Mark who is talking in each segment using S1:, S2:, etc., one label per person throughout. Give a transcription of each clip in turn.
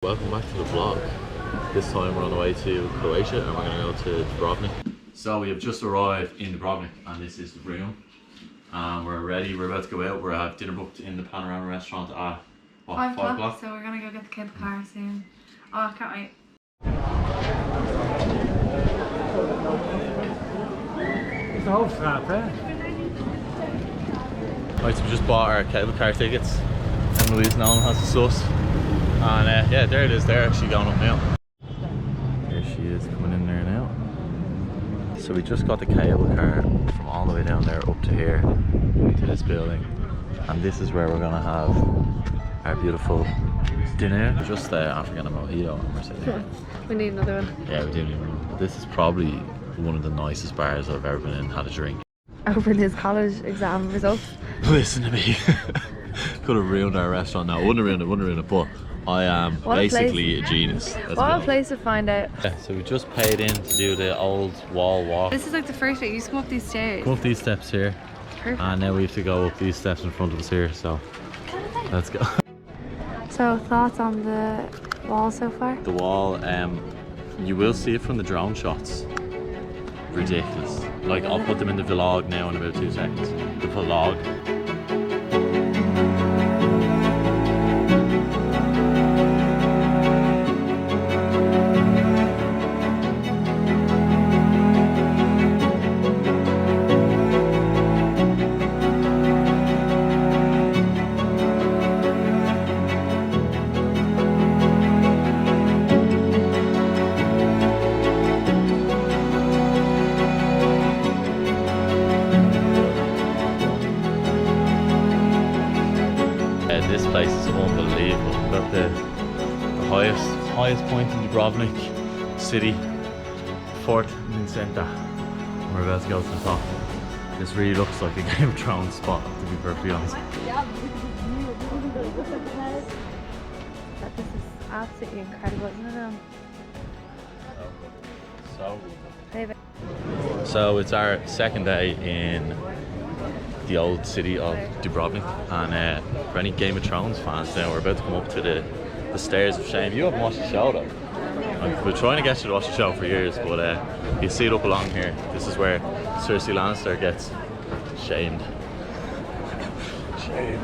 S1: Welcome back to the vlog. This time we're on the way to Croatia and we're going to go to Dubrovnik. So we have just arrived in Dubrovnik and this is the room. We're ready, we're about to go out. We're at dinner booked in the Panorama restaurant at what, 5 o'clock?
S2: So we're going to go get the kid the car soon. Oh, I can't wait.
S3: It's the whole strap, eh?
S1: Right, so we just bought our cable car tickets and Louise Nolan has the sus. And yeah, there it is, they're actually going up now. Here she is coming in there now. So we just got the cable car from all the way down there up to here, to this building. And this is where we're going to have our beautiful dinner. Just African and mojito and we're sitting there.
S2: We need another one.
S1: Yeah, we do need one. This is probably one of the nicest bars I've ever been in and had a drink.
S2: Over his college exam results.
S1: Listen to me. Could have ruined our restaurant now. Wouldn't have ruined it, but I am basically a genius.
S2: What a place to find out.
S1: Yeah, so we just paid in to do the old wall walk.
S2: This is like the first bit. You just come up these stairs.
S1: Come up these steps here.
S2: Perfect.
S1: And now we have to go up these steps in front of us here, so let's go.
S2: So thoughts on the wall so far?
S1: The wall, you will see it from the drone shots. Ridiculous. Like, I'll put them in the vlog now in about 2 seconds. The vlog. This place is unbelievable. We've got the highest point in Dubrovnik city, Fort Vincenta. We're about to go to the top. This really looks like a Game of Thrones spot, to be perfectly honest.
S2: This is absolutely incredible, isn't it?
S1: So it's our second day in the old city of Dubrovnik, and for any Game of Thrones fans now, we're about to come up to the Stairs of Shame. You haven't watched the show though. We're trying to get you to watch the show for years, but you see it up along here. This is where Cersei Lannister gets shamed. Shame.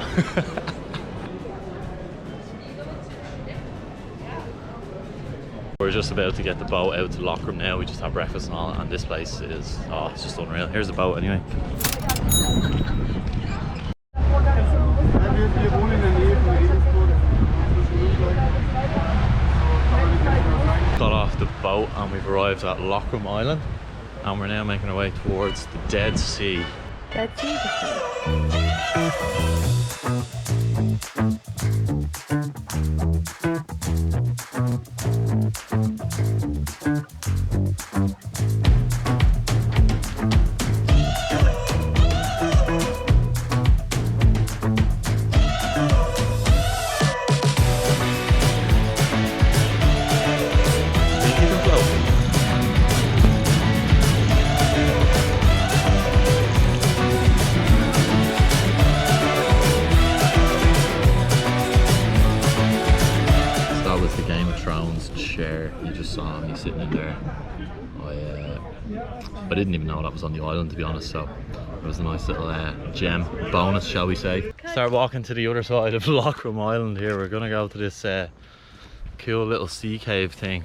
S1: We're just about to get the boat out to Lokrum now. We just had breakfast and all, and this place is, oh, it's just unreal. Here's the boat anyway. Got off the boat and we've arrived at Lokrum Island, and we're now making our way towards the Dead Sea.
S2: Dead Sea.
S1: Chair, you just saw me sitting in there. I didn't even know that was on the island, to be honest, so it was a nice little gem bonus, shall we say. Start walking to the other side of Lokrum Island here. We're gonna go to this cool little sea cave thing.